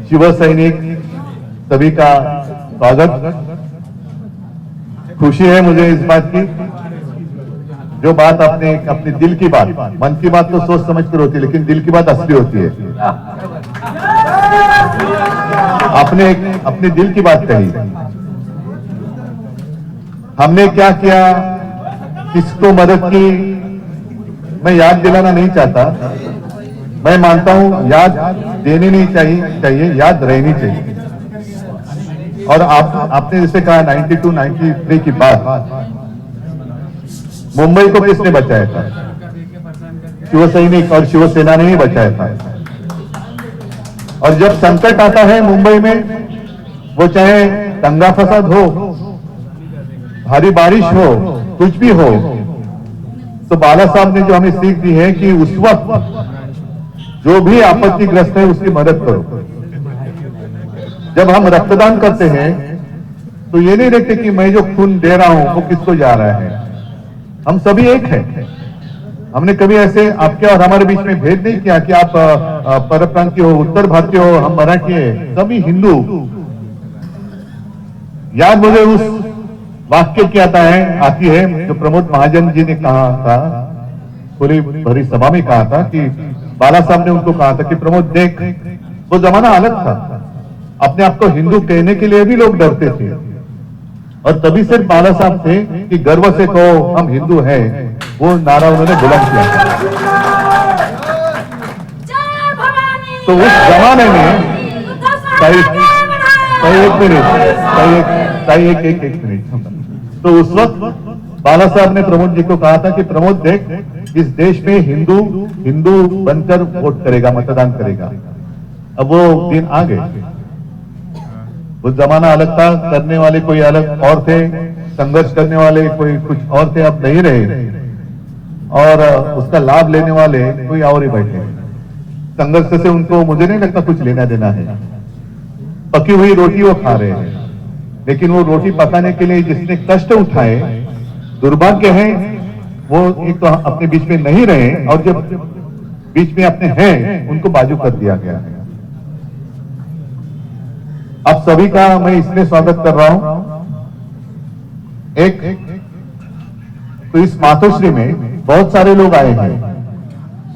शिवसैनिक सभी का स्वागत। खुशी है मुझे इस बात की, जो बात आपने अपने दिल की बात, मन की बात तो सोच समझ कर होती है, लेकिन दिल की बात असली होती है। आपने अपने दिल की बात कही। हमने क्या किया, किसको मदद की, मैं याद दिलाना नहीं चाहता। मैं मानता हूं याद देनी नहीं चाहिए, याद रहनी चाहिए। और आपने जैसे कहा 92, 93 की बात, मुंबई को किसने बचाया था? शिवसैनिक और शिवसेना ने ही बचाया था। और जब संकट आता है मुंबई में, वो चाहे दंगा फसाद हो, भारी बारिश हो, कुछ भी हो, तो बाला साहब ने जो हमें सीख दी है कि उस वक्त जो भी आपत्तिग्रस्त है उसकी मदद करो। जब हम रक्तदान करते हैं तो ये नहीं देखते कि मैं जो खून दे रहा हूं वो किसको जा रहा है। हम सभी एक हैं। हमने कभी ऐसे आपके और हमारे बीच में भेद नहीं किया कि आप परप्रांतीय हो, उत्तर भारतीय हो, हम मराठी है, सभी हिंदू। याद मुझे उस वाक्य की आती है जो प्रमोद महाजन जी ने कहा था, पूरी भरी सभा में कहा था कि बाला साहब ने उनको कहा था कि प्रमोद देख, वो जमाना अलग था, अपने आप को हिंदू कहने के लिए भी लोग डरते थे। और तभी सिर्फ बाला साहब थे कि गर्व से कहो हम हिंदू हैं, वो नारा उन्होंने बुलंद किया। तो उस जमाने में एक मिनट, तो उस वक्त बाला साहब ने प्रमोद जी को कहा था कि प्रमोद देख, इस देश में हिंदू बनकर वोट करेगा, मतदान करेगा। अब वो दिन आ गए। वो जमाना अलग था, करने वाले कोई अलग और थे, संघर्ष करने वाले कोई कुछ और थे, अब नहीं रहे। और उसका लाभ लेने वाले कोई और ही बैठे। संघर्ष से उनको मुझे नहीं लगता कुछ लेना देना है। पकी हुई रोटी वो खा रहे हैं, लेकिन वो रोटी पकाने के लिए जिसने कष्ट उठाए, दुर्भाग्य है वो एक तो अपने बीच में नहीं रहे, और जब बीच में अपने हैं उनको बाजू कर दिया गया है। आप सभी का मैं इसलिए स्वागत कर रहा हूं। एक तो इस मातोश्री में बहुत सारे लोग आए हैं।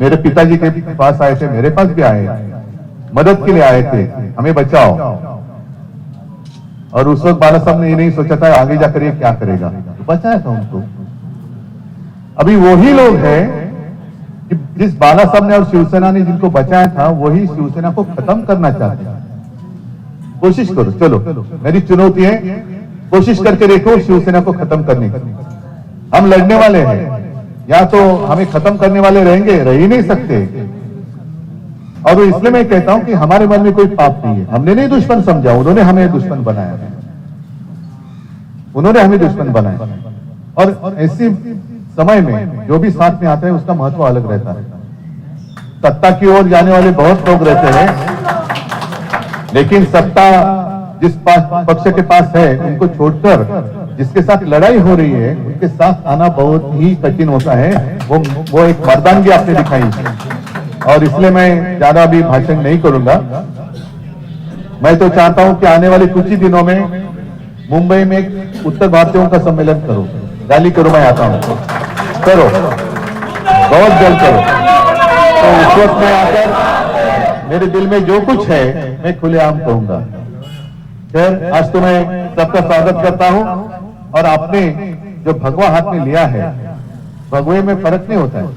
मेरे पिताजी के पास आए थे, मेरे पास भी आए, मदद के लिए आए थे, हमें बचाओ। और उस वक्त बाला साहब ने ये नहीं सोचा था आगे जाकर ये क्या करेगा, तो बचाया था उनको। अभी वही लोग हैं कि जिस बाला साहब ने और शिवसेना ने जिनको बचाया था, वही शिवसेना को खत्म करना चाहते हैं। कोशिश करो, चलो मेरी चुनौती है, कोशिश करके देखो शिवसेना को खत्म करने की। हम लड़ने वाले हैं, या तो हमें खत्म करने वाले रहेंगे, रह ही नहीं सकते। और इसलिए मैं कहता हूं कि हमारे मन में कोई पाप नहीं है। हमने नहीं दुश्मन समझा, उन्होंने हमें दुश्मन बनाया, उन्होंने हमें दुश्मन बनाया। और ऐसे समय में जो भी साथ में आता है उसका महत्व अलग रहता है। सत्ता की ओर जाने वाले बहुत लोग रहते हैं, लेकिन सत्ता जिस पक्ष के पास है उनको छोड़कर जिसके साथ लड़ाई हो रही है उनके साथ आना बहुत ही कठिन होता है। वो एक मर्दानगी आपने दिखाई। और इसलिए मैं ज्यादा अभी भाषण नहीं करूंगा। मैं तो चाहता हूं कि आने वाले कुछ ही दिनों में मुंबई में एक उत्तर भारतीयों का सम्मेलन करो, रैली करो, मैं आता हूं, करो, बहुत जल्द करो। तो उस वक्त में आकर मेरे दिल में जो कुछ है मैं खुलेआम कहूंगा। फिर आज तो मैं सबका स्वागत करता हूं। और आपने जो भगवा हाथ में लिया है, भगवे में फर्क नहीं होता है,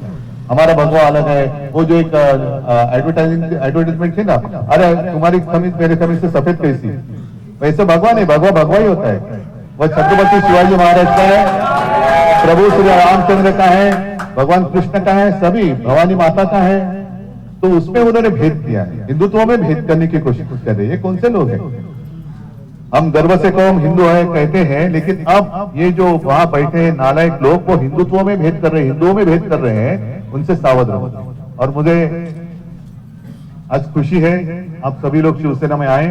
हमारा भगवा अलग है। वो जो एक एडवर्टाइजमेंट थी ना, अरे तुम्हारी कमीज मेरे कमीज से सफेद कैसी, वैसे भगवा नहीं, भगवा ही होता है। वह छत्रपति शिवाजी महाराज का है, प्रभु श्री रामचंद्र का है, भगवान कृष्ण का है, सभी भवानी माता का है। तो उसमें उन्होंने भेद किया है, हिंदुत्व में भेद करने की कोशिश कर रहे हैं। ये कौन से लोग हैं? हम गर्व से कौम हिंदू है कहते हैं, लेकिन अब ये जो वहां बैठे हैं नालायक लोग, वो हिंदुत्व में भेद कर रहे हैं, हिंदुओं में भेद कर रहे हैं। उनसे सावध रहो। और मुझे आज खुशी है आप सभी लोग शिवसेना में आए।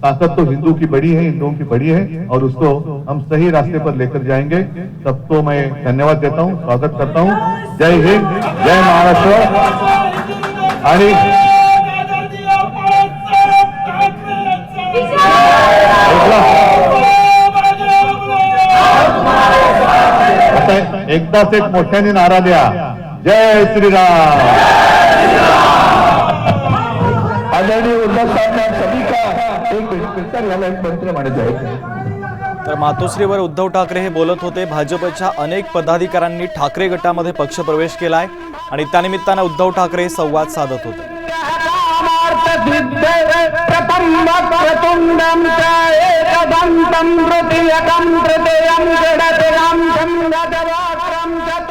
ताकत तो हिंदू की बड़ी है, हिंदुओं की बड़ी है, और उसको हम सही रास्ते पर लेकर जाएंगे। सबको मैं धन्यवाद देता हूं, स्वागत करता हूं। जय हिंद, जय महाराष्ट्र। आणि शब्दात एक मोठ्याने नारा द्या, जय श्रीराम। आदरणीय उद्धव साहेब सभी का एक मिनिट याला एक मंत्र म्हणायचं आहे। तर मातोश्रीवर उद्धव ठाकरे हे बोलत होते। भाजपच्या अनेक पदाधिकाऱ्यांनी ठाकरे गटामध्ये पक्षप्रवेश केलाय आणि त्यानिमित्तानं उद्धव ठाकरे संवाद साधत होते। एकदंतं तृतीयकं तृतीयं जडति राम चंद्र